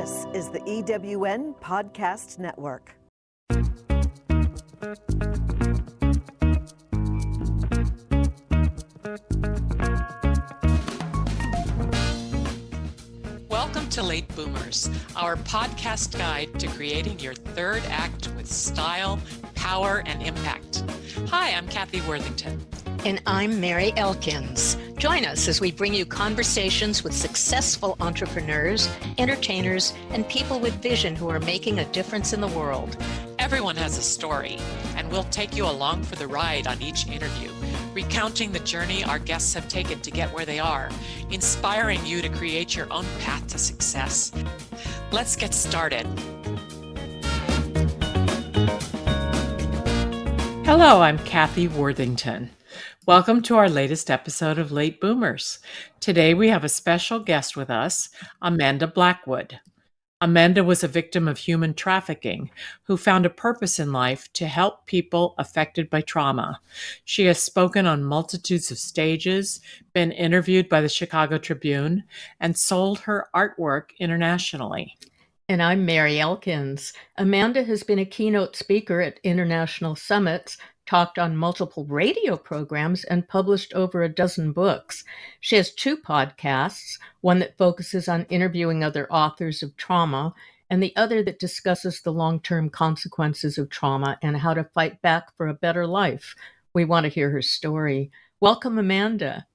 This is the EWN Podcast Network. Welcome to Late Boomers, our podcast guide to creating your third act with style, power, and impact. Hi, I'm Kathy Worthington. And I'm Mary Elkins. Join us as we bring you conversations with successful entrepreneurs, entertainers, and people with vision who are making a difference in the world. Everyone has a story, and we'll take you along for the ride on each interview, recounting the journey our guests have taken to get where they are, inspiring you to create your own path to success. Let's get started. Hello, I'm Kathy Worthington. Welcome to our latest episode of Late Boomers. Today we have a special guest with us, Amanda Blackwood. Amanda was a victim of human trafficking who found a purpose in life to help people affected by trauma. She has spoken on multitudes of stages, been interviewed by the Chicago Tribune, and sold her artwork internationally. And I'm Mary Elkins. Amanda has been a keynote speaker at international summits, talked on multiple radio programs, and published over a dozen books. She has two podcasts, one that focuses on interviewing other authors of trauma, and the other that discusses the long-term consequences of trauma and how to fight back for a better life. We want to hear her story. Welcome, Amanda.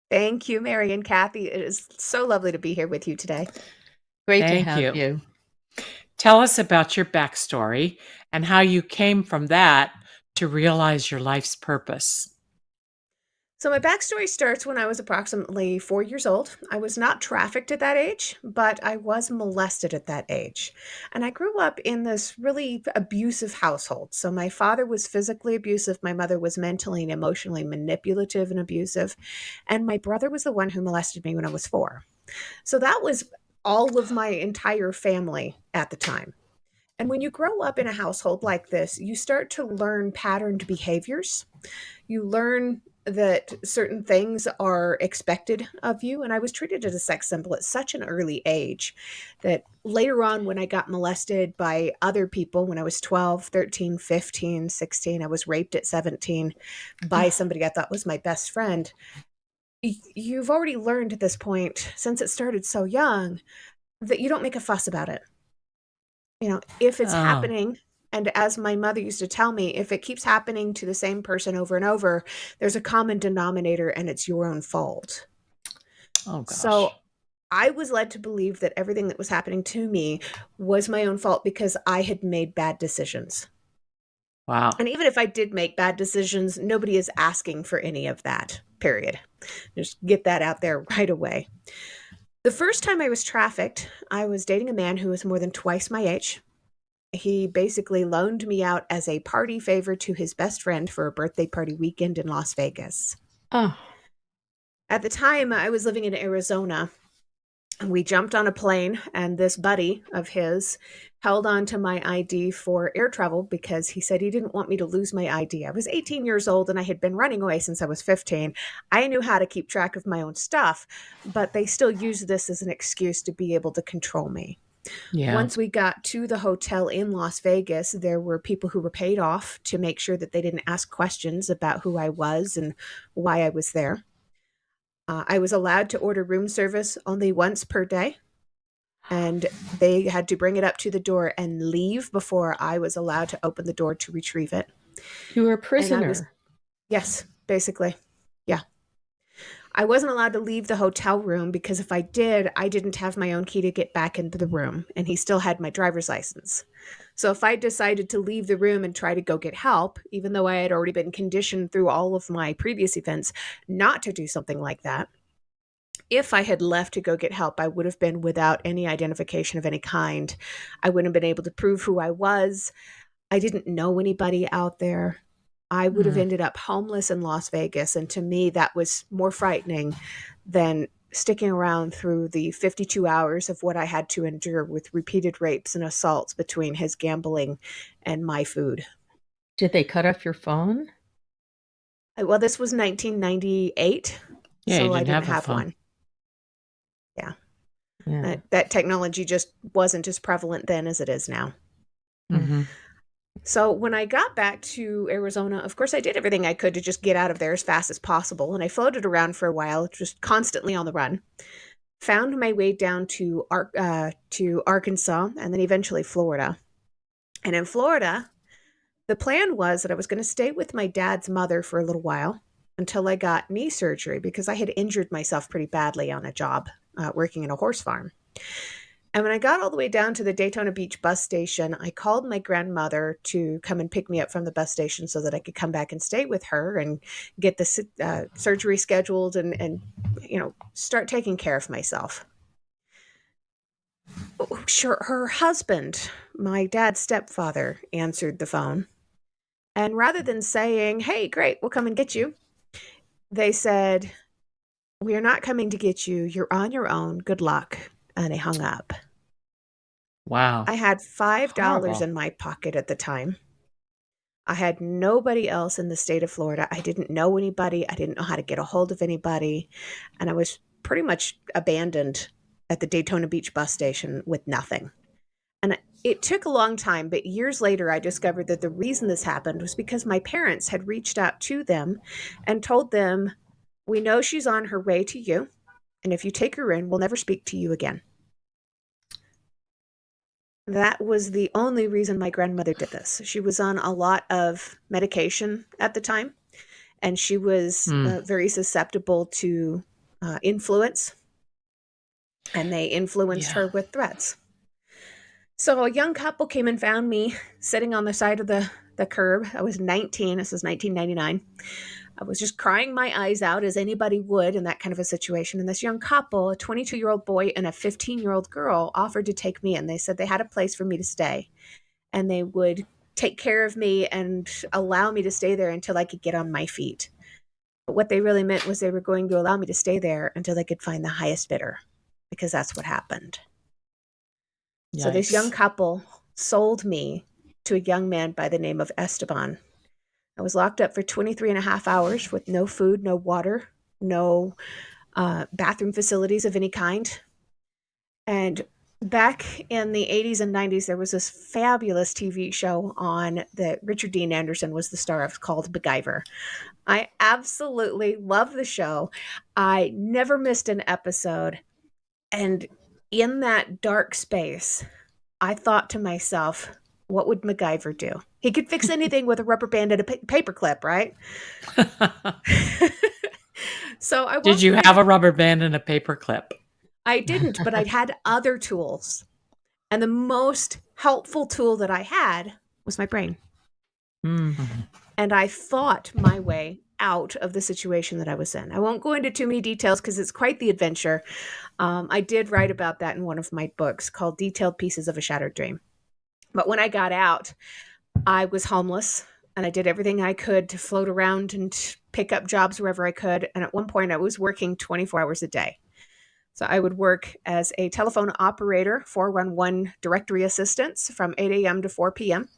Thank you, Mary and Kathy. It is so lovely to be here with you today. Great to have you. Tell us about your backstory and how you came from that to realize your life's purpose. So my backstory starts when I was approximately 4 years old. I was not trafficked at that age, but I was molested at that age. And I grew up in this really abusive household. So my father was physically abusive. My mother was mentally and emotionally manipulative and abusive. And my brother was the one who molested me when I was 4. So that was all of my entire family at the time. And when you grow up in a household like this, you start to learn patterned behaviors. You learn that certain things are expected of you. And I was treated as a sex symbol at such an early age that later on, when I got molested by other people, when I was 12, 13, 15, 16, I was raped at 17 by somebody I thought was my best friend. You've already learned at this point, since it started so young, that you don't make a fuss about it. You know, if it's happening, and as my mother used to tell me, if it keeps happening to the same person over and over, there's a common denominator and it's your own fault. Oh, gosh. So I was led to believe that everything that was happening to me was my own fault because I had made bad decisions. Wow. And even if I did make bad decisions, nobody is asking for any of that, period. Just get that out there right away. The first time I was trafficked, I was dating a man who was more than twice my age. He basically loaned me out as a party favor to his best friend for a birthday party weekend in Las Vegas. Oh. At the time, I was living in Arizona. We jumped on a plane, and this buddy of his held on to my ID for air travel because he said he didn't want me to lose my ID. I was 18 years old, and I had been running away since I was 15. I knew how to keep track of my own stuff, but they still used this as an excuse to be able to control me. Yeah. Once we got to the hotel in Las Vegas, there were people who were paid off to make sure that they didn't ask questions about who I was and why I was there. I was allowed to order room service only once per day, and they had to bring it up to the door and leave before I was allowed to open the door to retrieve it. You were a prisoner. Yes, basically. Yeah. I wasn't allowed to leave the hotel room because if I did, I didn't have my own key to get back into the room, and he still had my driver's license. So if I decided to leave the room and try to go get help, even though I had already been conditioned through all of my previous events not to do something like that, if I had left to go get help, I would have been without any identification of any kind. I wouldn't have been able to prove who I was. I didn't know anybody out there. I would have ended up homeless in Las Vegas. And to me, that was more frightening than sticking around through the 52 hours of what I had to endure with repeated rapes and assaults between his gambling and my food. Did they cut off your phone? Well, this was 1998, Yeah, so you I didn't have a have phone. one. Yeah. Yeah. That technology just wasn't as prevalent then as it is now. Mm-hmm. So when I got back to Arizona, of course, I did everything I could to just get out of there as fast as possible. And I floated around for a while, just constantly on the run. Found my way down to Arkansas and then eventually Florida. And in Florida, the plan was that I was going to stay with my dad's mother for a little while until I got knee surgery because I had injured myself pretty badly on a job working in a horse farm. And when I got all the way down to the Daytona Beach bus station, I called my grandmother to come and pick me up from the bus station so that I could come back and stay with her and get the surgery scheduled and start taking care of myself. Sure, her husband, my dad's stepfather, answered the phone. And rather than saying, "Hey, great, we'll come and get you," they said, "We are not coming to get you. You're on your own. Good luck." And they hung up. Wow. I had $5 Horrible. in my pocket at the time. I had nobody else in the state of Florida. I didn't know anybody. I didn't know how to get a hold of anybody. And I was pretty much abandoned at the Daytona Beach bus station with nothing. And it took a long time, but years later, I discovered that the reason this happened was because my parents had reached out to them and told them, "We know she's on her way to you. And if you take her in, we'll never speak to you again." That was the only reason my grandmother did this. She was on a lot of medication at the time, and she was very susceptible to influence, and they influenced her with threats. So a young couple came and found me sitting on the side of the curb. I was 19. This was 1999. I was just crying my eyes out as anybody would in that kind of a situation. And this young couple, a 22-year-old boy and a 15-year-old girl, offered to take me in. They said they had a place for me to stay, and they would take care of me and allow me to stay there until I could get on my feet. But what they really meant was they were going to allow me to stay there until they could find the highest bidder, because that's what happened. Yikes. So this young couple sold me to a young man by the name of Esteban. I was locked up for 23 and a half hours with no food, no water, no bathroom facilities of any kind. And back in the 80s and 90s, there was this fabulous TV show on that Richard Dean Anderson was the star of called MacGyver. I absolutely love the show. I never missed an episode. And in that dark space, I thought to myself, what would MacGyver do? He could fix anything with a rubber band and a paper clip, right? So I Did you have a rubber band and a paper clip? I didn't, but I'd had other tools. And the most helpful tool that I had was my brain. Mm. And I thought my way out of the situation that I was in. I won't go into too many details because it's quite the adventure. I did write about that in one of my books called Detailed Pieces of a Shattered Dream. But when I got out, I was homeless, and I did everything I could to float around and pick up jobs wherever I could. And at one point, I was working 24 hours a day. So I would work as a telephone operator, 411 directory assistance from 8 a.m. to 4 p.m.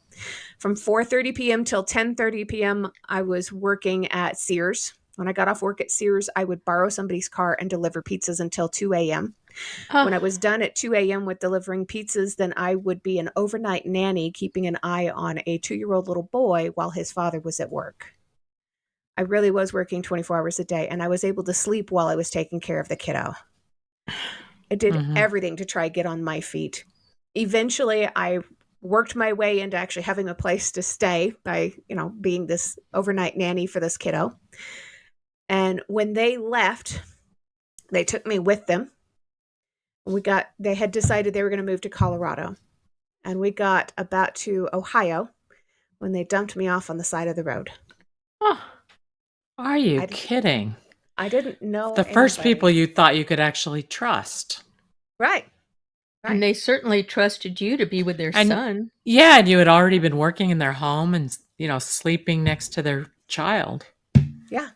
From 4:30 p.m. till 10:30 p.m., I was working at Sears. When I got off work at Sears, I would borrow somebody's car and deliver pizzas until 2 a.m. When I was done at 2 a.m. with delivering pizzas, then I would be an overnight nanny keeping an eye on a 2-year-old little boy while his father was at work. I really was working 24 hours a day, and I was able to sleep while I was taking care of the kiddo. I did everything to try to get on my feet. Eventually, I worked my way into actually having a place to stay by, being this overnight nanny for this kiddo. And when they left, they took me with them. They had decided they were going to move to Colorado. And we got about to Ohio when they dumped me off on the side of the road. Oh, are you kidding? I didn't know the first anybody. people you thought you could actually trust. Right. And they certainly trusted you to be with their son. Yeah, and you had already been working in their home and, sleeping next to their child. Yeah.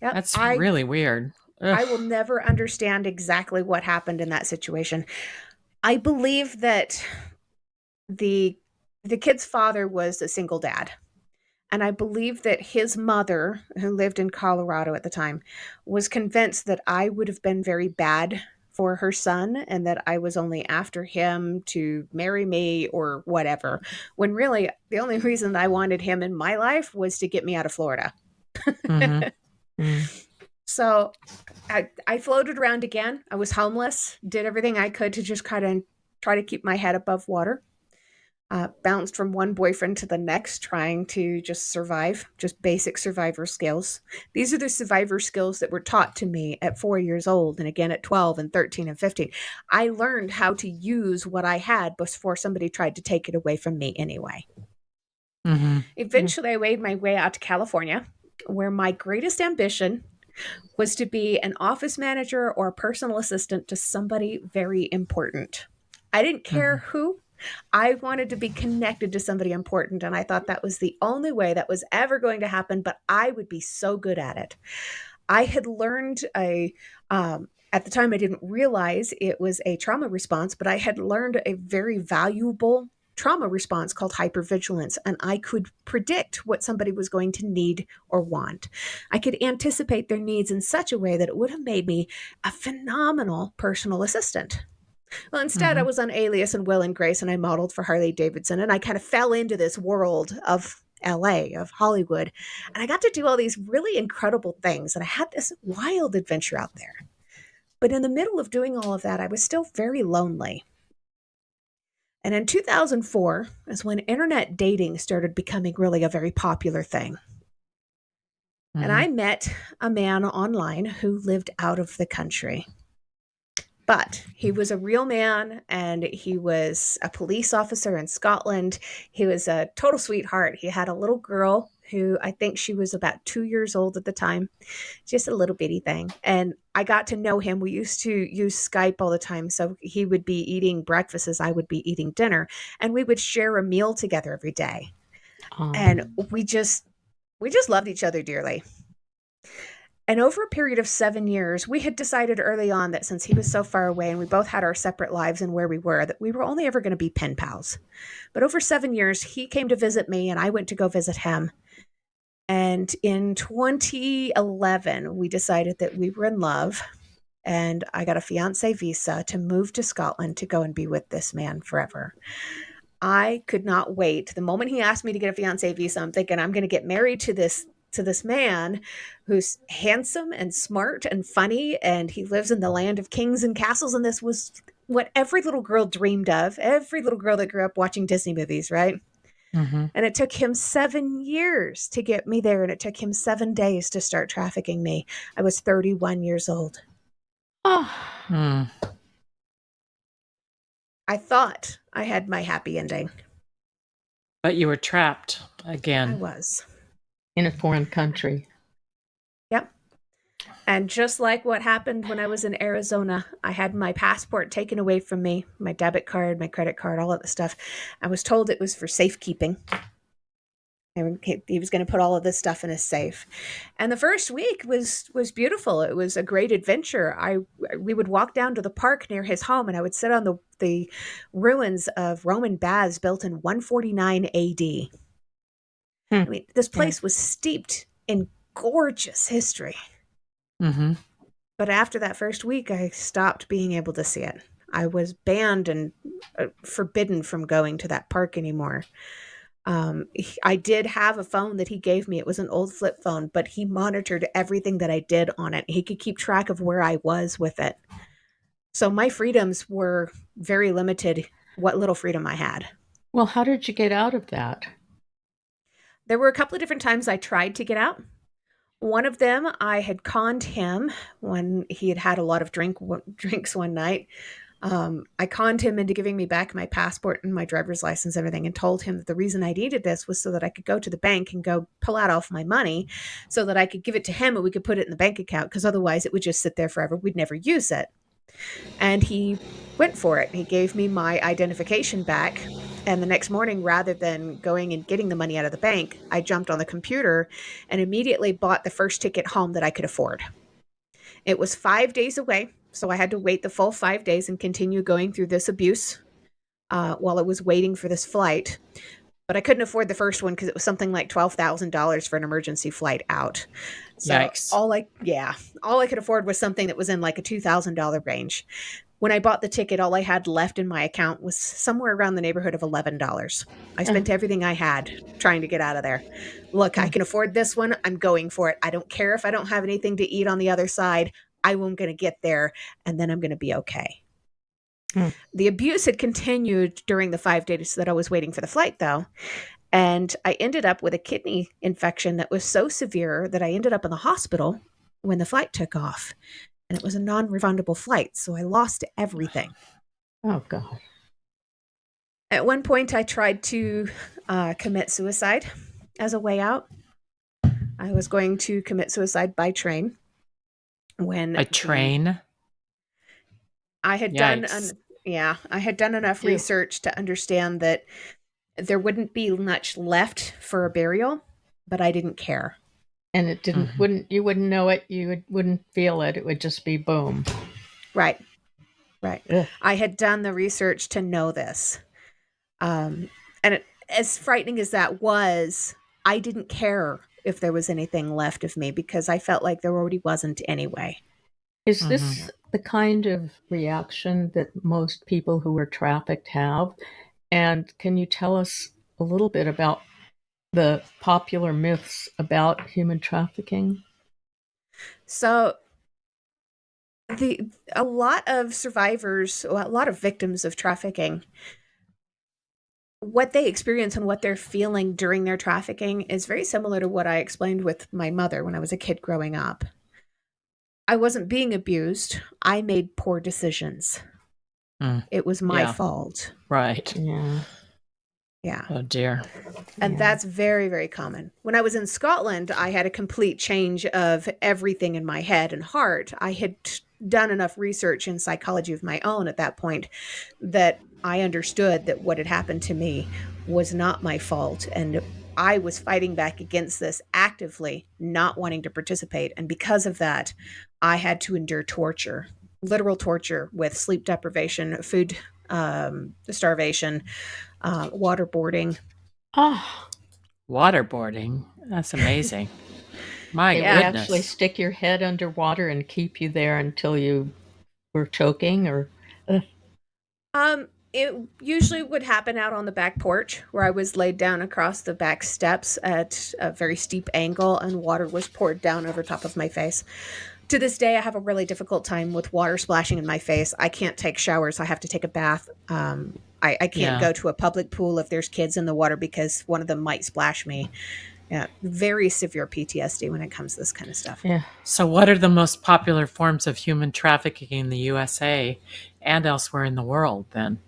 Yep. That's really weird. Ugh. I will never understand exactly what happened in that situation. I believe that the kid's father was a single dad. And I believe that his mother, who lived in Colorado at the time, was convinced that I would have been very bad for her son and that I was only after him to marry me or whatever, when really the only reason I wanted him in my life was to get me out of Florida. Mm-hmm. So I floated around again. I was homeless, did everything I could to just kind of try to keep my head above water. Bounced from one boyfriend to the next, trying to just survive, just basic survivor skills. These are the survivor skills that were taught to me at 4 years old and again at 12 and 13 and 15. I learned how to use what I had before somebody tried to take it away from me anyway. Mm-hmm. Eventually, I made my way out to California, where my greatest ambition was to be an office manager or a personal assistant to somebody very important. I didn't care who. I wanted to be connected to somebody important, and I thought that was the only way that was ever going to happen, but I would be so good at it. I had learned at the time, I didn't realize it was a trauma response, but I had learned a very valuable trauma response called hypervigilance, and I could predict what somebody was going to need or want. I could anticipate their needs in such a way that it would have made me a phenomenal personal assistant. Well, instead, I was on Alias and Will and Grace, and I modeled for Harley Davidson, and I kind of fell into this world of LA, of Hollywood, and I got to do all these really incredible things, and I had this wild adventure out there. But in the middle of doing all of that, I was still very lonely. And in 2004 is when internet dating started becoming really a very popular thing. And I met a man online who lived out of the country. But he was a real man, and he was a police officer in Scotland. He was a total sweetheart. He had a little girl who I think she was about 2 years old at the time, just a little bitty thing. And I got to know him. We used to use Skype all the time. So he would be eating breakfast as I would be eating dinner, and we would share a meal together every day. And we just loved each other dearly. And over a period of 7 years, we had decided early on that since he was so far away and we both had our separate lives and where we were, that we were only ever going to be pen pals. But over 7 years, he came to visit me and I went to go visit him. And in 2011, we decided that we were in love, and I got a fiancé visa to move to Scotland to go and be with this man forever. I could not wait. The moment he asked me to get a fiancé visa, I'm thinking I'm going to get married to this man who's handsome and smart and funny, and he lives in the land of kings and castles. And this was what every little girl dreamed of, every little girl that grew up watching Disney movies, right? And it took him 7 years to get me there, and it took him 7 days to start trafficking me. I was 31 years old. I thought I had my happy ending. But you were trapped again. I was. In a foreign country. Yep. And just like what happened when I was in Arizona, I had my passport taken away from me, my debit card, my credit card, all of the stuff. I was told it was for safekeeping. He was going to put all of this stuff in a safe. And the first week was beautiful. It was a great adventure. We would walk down to the park near his home, and I would sit on the ruins of Roman baths built in 149 AD. I mean, this place was steeped in gorgeous history. But after that first week, I stopped being able to see it. I was banned and forbidden from going to that park anymore. I did have a phone that he gave me. It was an old flip phone, but he monitored everything that I did on it. He could keep track of where I was with it. So my freedoms were very limited, what little freedom I had. Well, how did you get out of that? There were a couple of different times I tried to get out. One of them, I had conned him when he had had a lot of drinks one night. I conned him into giving me back my passport and my driver's license and everything, and told him that the reason I needed this was so that I could go to the bank and go pull out all my money so that I could give it to him and we could put it in the bank account, because otherwise it would just sit there forever. We'd never use it. And he went for it. He gave me my identification back. And the next morning, rather than going and getting the money out of the bank, I jumped on the computer and immediately bought the first ticket home that I could afford. It was 5 days away, so I had to wait the full 5 days and continue going through this abuse while I was waiting for this flight. But I couldn't afford the first one because it was something like $12,000 for an emergency flight out. So Yikes. all I could afford was something that was in like a $2,000 range. When I bought the ticket, all I had left in my account was somewhere around the neighborhood of $11. I spent everything I had trying to get out of there. Look, I can afford this one. I'm going for it. I don't care if I don't have anything to eat on the other side. I'm going to get there, and then I'm going to be okay. The abuse had continued during the 5 days that I was waiting for the flight, though. And I ended up with a kidney infection that was so severe that I ended up in the hospital when the flight took off. And it was a non-refundable flight, so I lost everything. Oh, God. At one point, I tried to commit suicide as a way out. I was going to commit suicide by train. A train? I had Yikes. I had done enough research to understand that there wouldn't be much left for a burial, but I didn't care. And it you wouldn't know it, you wouldn't feel it. It would just be boom. Right. Ugh. I had done the research to know this. And as frightening as that was, I didn't care if there was anything left of me because I felt like there already wasn't anyway. Is this the kind of reaction that most people who are trafficked have? And can you tell us a little bit about the popular myths about human trafficking? So a lot of survivors, a lot of victims of trafficking, what they experience and what they're feeling during their trafficking is very similar to what I explained with my mother when I was a kid growing up. I wasn't being abused. I made poor decisions. It was my fault. Right. Yeah. Oh, dear. And that's very, very common. When I was in Scotland, I had a complete change of everything in my head and heart. I had done enough research in psychology of my own at that point that I understood that what had happened to me was not my fault. And I was fighting back against this actively, not wanting to participate. And because of that, I had to endure torture, literal torture with sleep deprivation, food starvation, waterboarding. Oh, Waterboarding? That's amazing. My they would goodness. actually stick your head underwater and keep you there until you were choking or... It usually would happen out on the back porch where I was laid down across the back steps at a very steep angle and water was poured down over top of my face. To this day, I have a really difficult time with water splashing in my face. I can't take showers. I have to take a bath. I can't go to a public pool if there's kids in the water because one of them might splash me. Yeah, very severe PTSD when it comes to this kind of stuff. Yeah. So what are the most popular forms of human trafficking in the USA and elsewhere in the world then?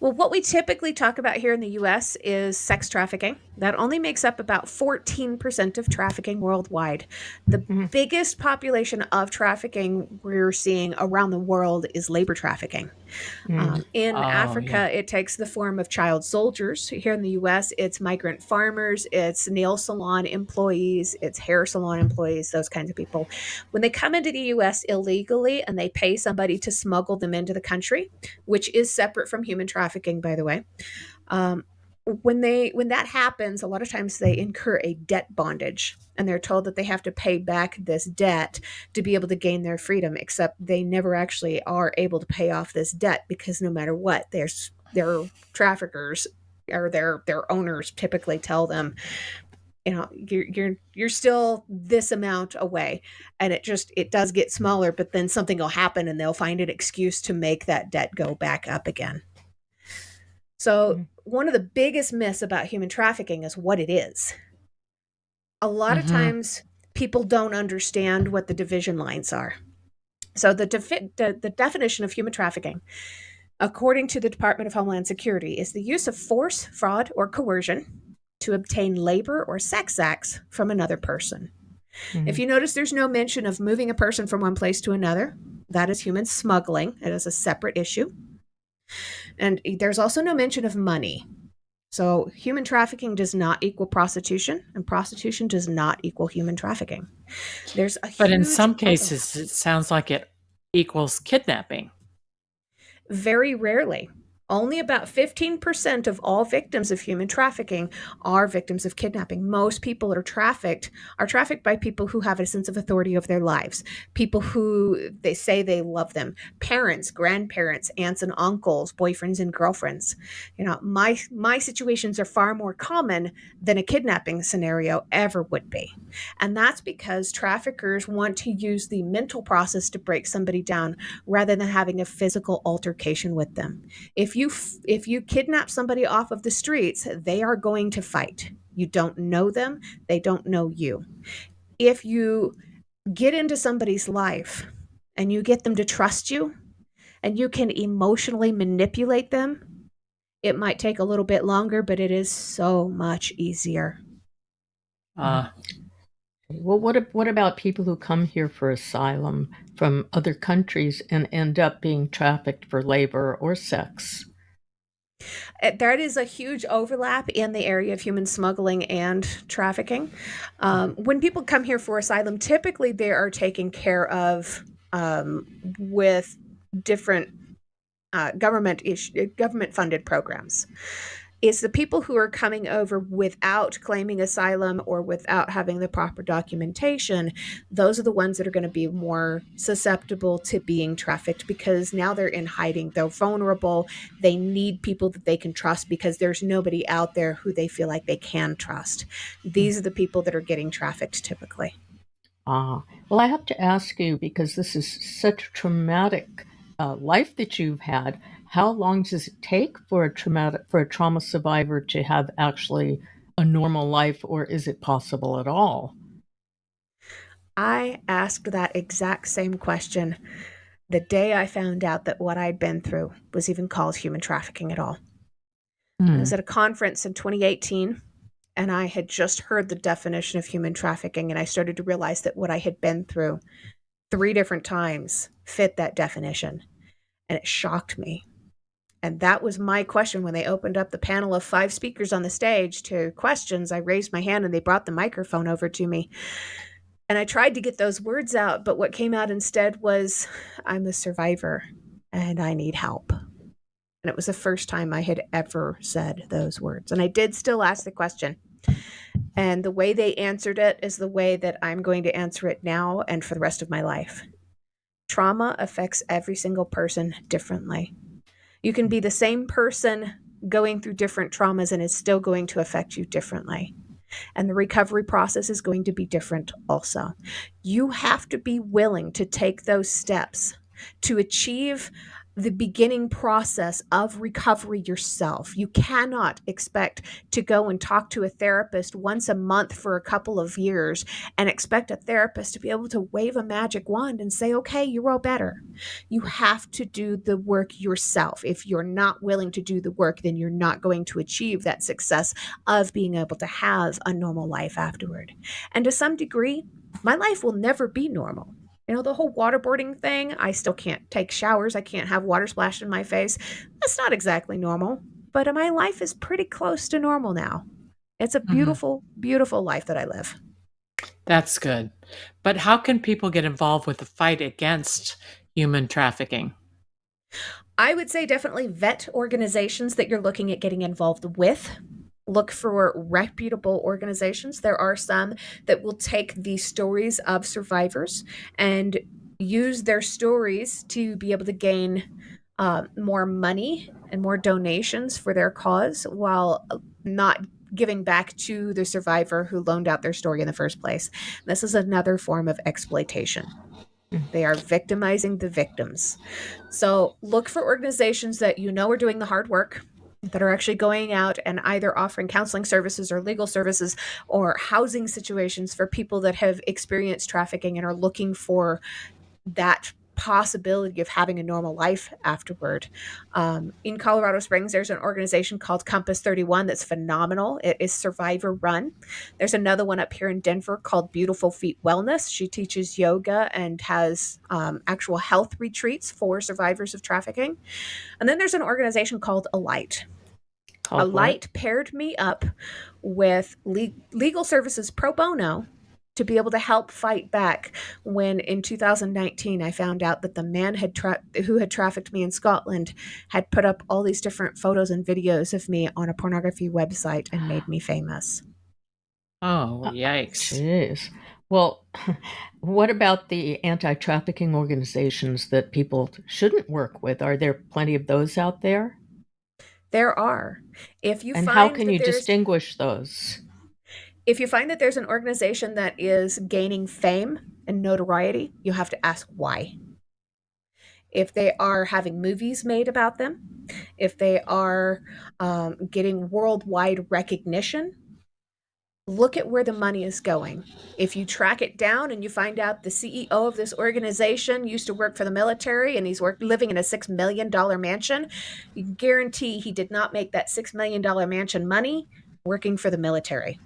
Well, what we typically talk about here in the US is sex trafficking. That only makes up about 14% of trafficking worldwide. The biggest population of trafficking we're seeing around the world is labor trafficking. In Africa, it takes the form of child soldiers. Here in the US, it's migrant farmers, it's nail salon employees, it's hair salon employees, those kinds of people. When they come into the US illegally and they pay somebody to smuggle them into the country, which is separate from human trafficking, by the way, when that happens, a lot of times they incur a debt bondage and they're told that they have to pay back this debt to be able to gain their freedom, except they never actually are able to pay off this debt because no matter what, their traffickers or their owners typically tell them, you know, you're still this amount away, and it does get smaller, but then something will happen and they'll find an excuse to make that debt go back up again. So one of the biggest myths about human trafficking is what it is. A lot of times people don't understand what the division lines are. So the definition of human trafficking, according to the Department of Homeland Security, is the use of force, fraud, or coercion to obtain labor or sex acts from another person. If you notice, there's no mention of moving a person from one place to another. That is human smuggling. It is a separate issue. And there's also no mention of money. So human trafficking does not equal prostitution, and prostitution does not equal human trafficking. But in some cases, it sounds like it equals kidnapping. Very rarely. Only about 15% of all victims of human trafficking are victims of kidnapping. Most people that are trafficked by people who have a sense of authority over their lives, people who they say they love them, parents, grandparents, aunts and uncles, boyfriends and girlfriends. My situations are far more common than a kidnapping scenario ever would be. And that's because traffickers want to use the mental process to break somebody down rather than having a physical altercation with them. If you kidnap somebody off of the streets, they are going to fight. You don't know them, they don't know you. If you get into somebody's life and you get them to trust you and you can emotionally manipulate them, it might take a little bit longer, but it is so much easier. Uh, Well, what about people who come here for asylum from other countries and end up being trafficked for labor or sex? There is a huge overlap in the area of human smuggling and trafficking. When people come here for asylum, typically they are taken care of with different government funded programs. It's the people who are coming over without claiming asylum or without having the proper documentation. Those are the ones that are going to be more susceptible to being trafficked because now they're in hiding. They're vulnerable. They need people that they can trust because there's nobody out there who they feel like they can trust. These are the people that are getting trafficked typically. Well, I have to ask you because this is such a traumatic life that you've had. How long does it take for a trauma survivor to have actually a normal life, or is it possible at all? I asked that exact same question the day I found out that what I'd been through was even called human trafficking at all. I was Hmm. at a conference in 2018 and I had just heard the definition of human trafficking and I started to realize that what I had been through 3 different times fit that definition and it shocked me. And that was my question when they opened up the panel of 5 speakers on the stage to questions. I raised my hand and they brought the microphone over to me. And I tried to get those words out, but what came out instead was, I'm a survivor and I need help. And it was the first time I had ever said those words. And I did still ask the question. And the way they answered it is the way that I'm going to answer it now and for the rest of my life. Trauma affects every single person differently. You can be the same person going through different traumas and it's still going to affect you differently. And the recovery process is going to be different also. You have to be willing to take those steps to achieve the beginning process of recovery yourself. You cannot expect to go and talk to a therapist once a month for a couple of years and expect a therapist to be able to wave a magic wand and say, okay, you're all better. You have to do the work yourself. If you're not willing to do the work, then you're not going to achieve that success of being able to have a normal life afterward. And to some degree, my life will never be normal. The whole waterboarding thing, I still can't take showers. I can't have water splashed in my face. That's not exactly normal, but my life is pretty close to normal now. It's a mhm. beautiful, beautiful life that I live. That's good. But how can people get involved with the fight against human trafficking? I would say definitely vet organizations that you're looking at getting involved with. Look for reputable organizations. There are some that will take the stories of survivors and use their stories to be able to gain more money and more donations for their cause while not giving back to the survivor who loaned out their story in the first place. This is another form of exploitation. They are victimizing the victims. So look for organizations that you know are doing the hard work, that are actually going out and either offering counseling services or legal services or housing situations for people that have experienced trafficking and are looking for that possibility of having a normal life afterward. In Colorado Springs, there's an organization called Compass 31 that's phenomenal. It is survivor run. There's another one up here in Denver called Beautiful Feet Wellness. She teaches yoga and has actual health retreats for survivors of trafficking. And then there's an organization called Alight. Called what? Alight paired me up with legal services pro bono to be able to help fight back when in 2019 I found out that the man who had trafficked me in Scotland had put up all these different photos and videos of me on a pornography website and made me famous. Oh, yikes. Jeez. Well, what about the anti-trafficking organizations that people shouldn't work with? Are there plenty of those out there? There are. If you And how find can that you there's distinguish those? if you find that there's an organization that is gaining fame and notoriety, you have to ask why. If they are having movies made about them, if they are getting worldwide recognition, look at where the money is going. If you track it down and you find out the CEO of this organization used to work for the military and he's living in a $6 million mansion, you can guarantee he did not make that $6 million mansion money working for the military.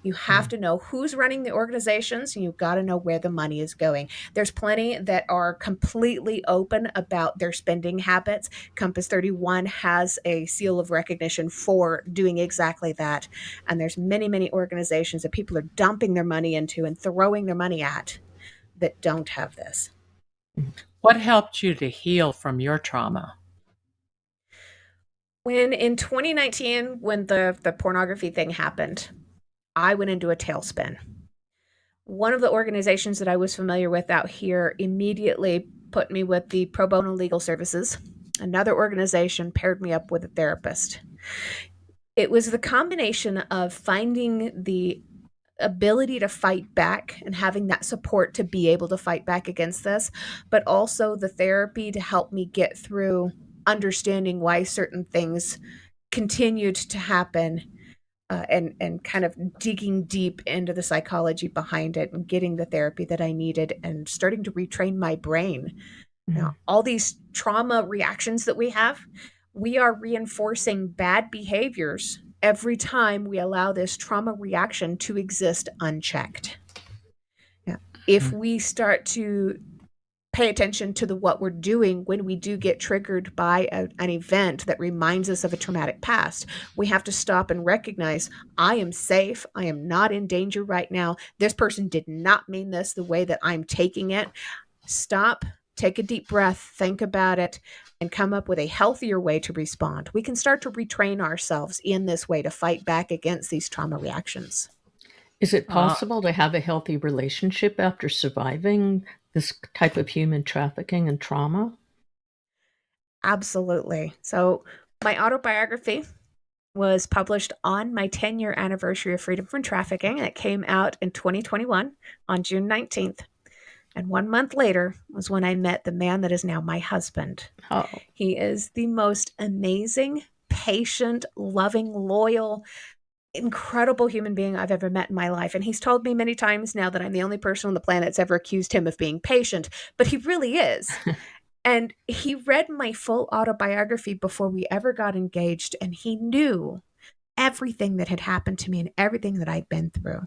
You have to know who's running the organizations, and you've got to know where the money is going. There's plenty that are completely open about their spending habits. Compass 31 has a seal of recognition for doing exactly that. And there's many, many organizations that people are dumping their money into and throwing their money at that don't have this. What helped you to heal from your trauma? When in 2019, when the pornography thing happened, I went into a tailspin. One of the organizations that I was familiar with out here immediately put me with the pro bono legal services. Another organization paired me up with a therapist. It was the combination of finding the ability to fight back and having that support to be able to fight back against this, but also the therapy to help me get through understanding why certain things continued to happen, and kind of digging deep into the psychology behind it and getting the therapy that I needed and starting to retrain my brain. Now, all these trauma reactions that we have, we are reinforcing bad behaviors every time we allow this trauma reaction to exist unchecked. Now, if we start to pay attention to what we're doing when we do get triggered by an event that reminds us of a traumatic past, we have to stop and recognize, I am safe. I am not in danger right now. This person did not mean this the way that I'm taking it. Stop, take a deep breath, think about it, and come up with a healthier way to respond. We can start to retrain ourselves in this way to fight back against these trauma reactions. Is it Uh, possible to have a healthy relationship after surviving this type of human trafficking and trauma? Absolutely. So my autobiography was published on my 10-year anniversary of freedom from trafficking. It came out in 2021 on June 19th. And 1 month later was when I met the man that is now my husband. Oh, He is the most amazing, patient, loving, loyal, incredible human being I've ever met in my life. And he's told me many times now that I'm the only person on the planet that's ever accused him of being patient, but he really is. And he read my full autobiography before we ever got engaged, and he knew everything that had happened to me and everything that I'd been through.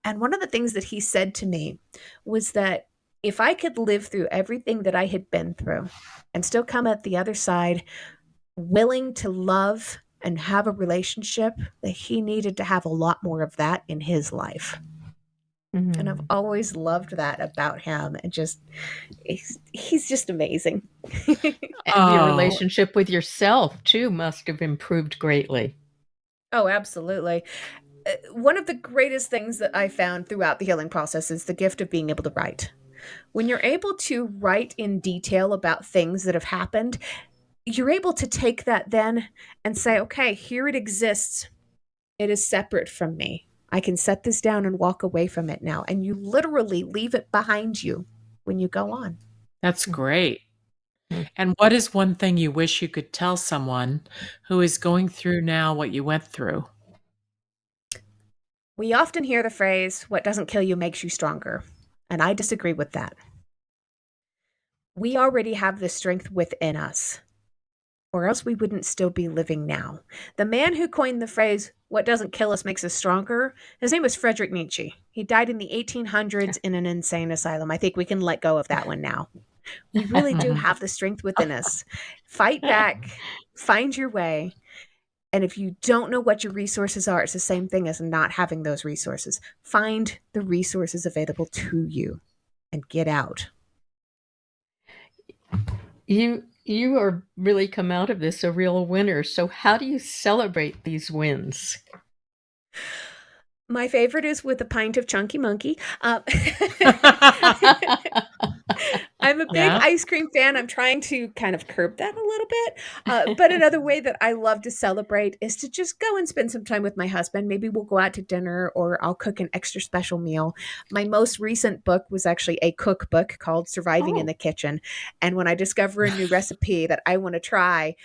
And one of the things that he said to me was that if I could live through everything that I had been through and still come at the other side willing to love and have a relationship, that he needed to have a lot more of that in his life. And I've always loved that about him. And just, he's just amazing. and your relationship with yourself, too, must have improved greatly. Oh, absolutely. One of the greatest things that I found throughout the healing process is the gift of being able to write. When you're able to write in detail about things that have happened, you're able to take that then and say, okay, here it exists. It is separate from me. I can set this down and walk away from it now. And you literally leave it behind you when you go on. That's great. And what is one thing you wish you could tell someone who is going through now what you went through? We often hear the phrase, what doesn't kill you makes you stronger. And I disagree with that. We already have the strength within us, or else we wouldn't still be living now. The man who coined the phrase, what doesn't kill us makes us stronger, his name was Friedrich Nietzsche. He died in the 1800s in an insane asylum. I think we can let go of that one now. We really do have the strength within us. Fight back, find your way. And if you don't know what your resources are, it's the same thing as not having those resources. Find the resources available to you and get out. You are really come out of this a real winner. So how do you celebrate these wins? My favorite is with a pint of Chunky Monkey. I'm a big Yeah. ice cream fan. I'm trying to kind of curb that a little bit. But another way that I love to celebrate is to just go and spend some time with my husband. Maybe we'll go out to dinner or I'll cook an extra special meal. My most recent book was actually a cookbook called Surviving in Oh. the Kitchen. And when I discover a new recipe that I want to try,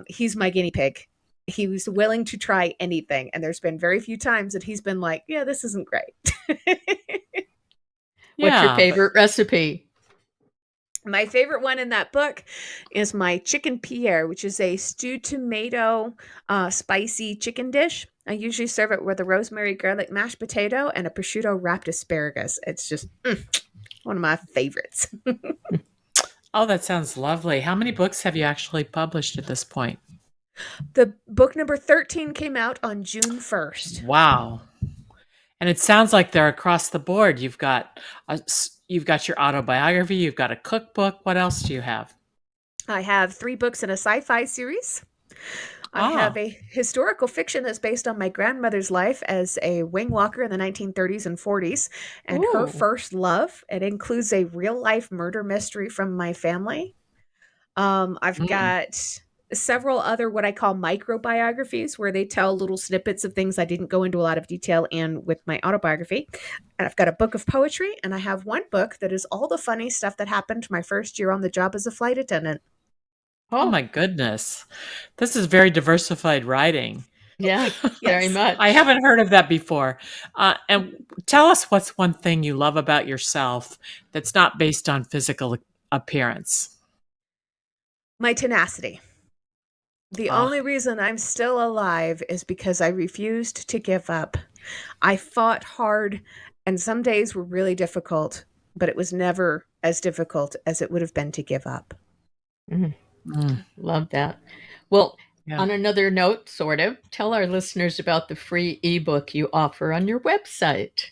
he's my guinea pig. He was willing to try anything. And there's been very few times that he's been like, yeah, this isn't great. What's your Yeah. favorite recipe? My favorite one in that book is my chicken Pierre, which is a stewed tomato, spicy chicken dish. I usually serve it with a rosemary garlic mashed potato and a prosciutto wrapped asparagus. It's just one of my favorites. Oh, that sounds lovely. How many books have you actually published at this point? The book number 13 came out on June 1st. Wow. And it sounds like they're across the board. You've got your autobiography, you've got a cookbook. What else do you have? I have 3 books in a sci-fi series. I have a historical fiction that's based on my grandmother's life as a wing walker in the 1930s and 40s and her Ooh. first love. It includes a real life murder mystery from my family. I've got several other what I call microbiographies where they tell little snippets of things I didn't go into a lot of detail in with my autobiography. And I've got a book of poetry, and I have one book that is all the funny stuff that happened my first year on the job as a flight attendant. Oh my goodness. This is very diversified writing. Yeah, very Yes. much. I haven't heard of that before. And tell us what's one thing you love about yourself that's not based on physical appearance. My tenacity. The only reason I'm still alive is because I refused to give up. I fought hard, and some days were really difficult, but it was never as difficult as it would have been to give up. Love that. Well, Yeah. on another note, sort of, tell our listeners about the free ebook you offer on your website.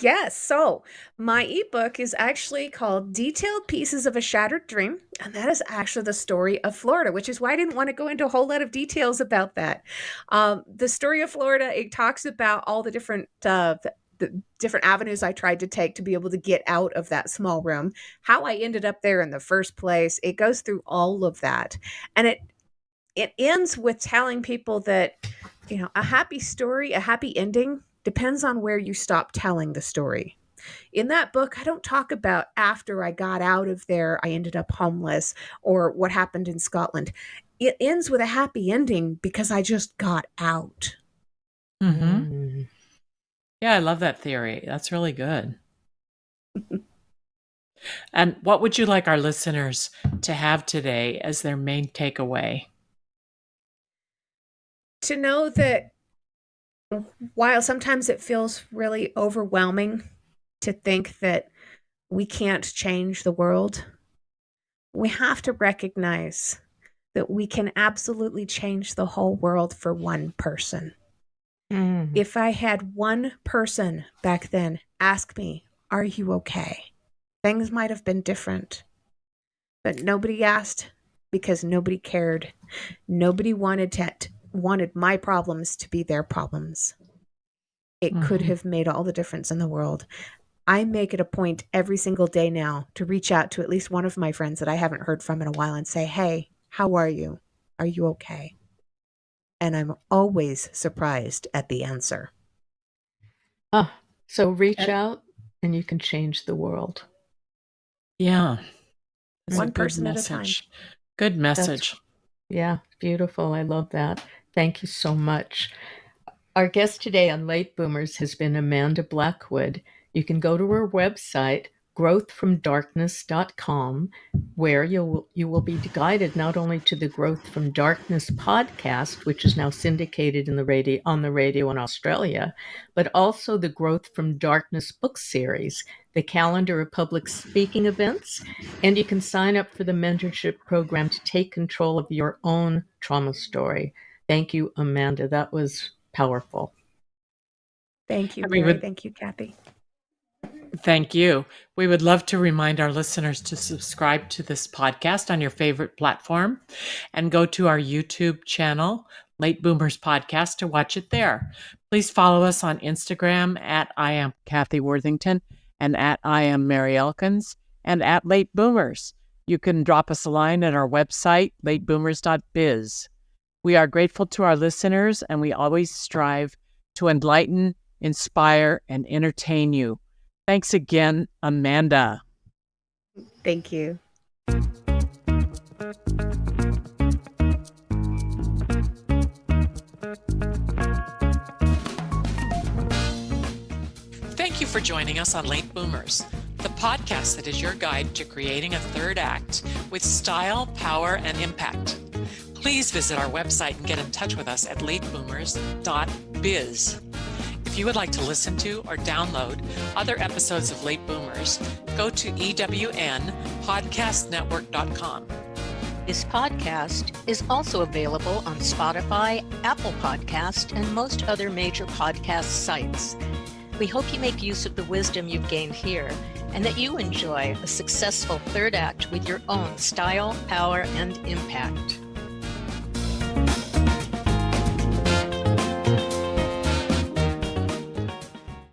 Yes, so my ebook is actually called Detailed Pieces of a Shattered Dream, and that is actually the story of Florida, which is why I didn't want to go into a whole lot of details about that. The story of Florida, it talks about all the different avenues I tried to take to be able to get out of that small room, how I ended up there in the first place. It goes through all of that, and it ends with telling people that, you know, a happy story, a happy ending depends on where you stop telling the story. In that book, I don't talk about after I got out of there, I ended up homeless or what happened in Scotland. It ends with a happy ending because I just got out. Mm-hmm. Yeah, I love that theory. That's really good. And what would you like our listeners to have today as their main takeaway? To know that while sometimes it feels really overwhelming to think that we can't change the world, we have to recognize that we can absolutely change the whole world for one person. If I had one person back then ask me, "Are you okay?" things might have been different. But nobody asked because nobody cared. Nobody wanted my problems to be their problems. It could have made all the difference in the world. I make it a point every single day now to reach out to at least one of my friends that I haven't heard from in a while and say, "Hey, how are you? Are you okay?" And I'm always surprised at the answer. So reach out and you can change the world. Yeah. That's One a good person at a time. message. Good message. Yeah, beautiful. I love that. Thank you so much. Our guest today on Late Boomers has been Amanda Blackwood. You can go to her website, growthfromdarkness.com, where you will be guided not only to the Growth from Darkness podcast, which is now syndicated on the radio in Australia, but also the Growth from Darkness book series, the calendar of public speaking events, and you can sign up for the mentorship program to take control of your own trauma story. Thank you, Amanda. That was powerful. Thank you, And we Mary. would Thank you, Kathy. Thank you. We would love to remind our listeners to subscribe to this podcast on your favorite platform and go to our YouTube channel, Late Boomers Podcast, to watch it there. Please follow us on Instagram at I am Kathy Worthington and at I am Mary Elkins and at Late Boomers. You can drop us a line at our website, LateBoomers.biz. We are grateful to our listeners, and we always strive to enlighten, inspire, and entertain you. Thanks again, Amanda. Thank you. Thank you for joining us on Late Boomers, the podcast that is your guide to creating a third act with style, power, and impact. Please visit our website and get in touch with us at LateBoomers.biz. If you would like to listen to or download other episodes of Late Boomers, go to ewnpodcastnetwork.com. This podcast is also available on Spotify, Apple Podcast, and most other major podcast sites. We hope you make use of the wisdom you've gained here and that you enjoy a successful third act with your own style, power, and impact.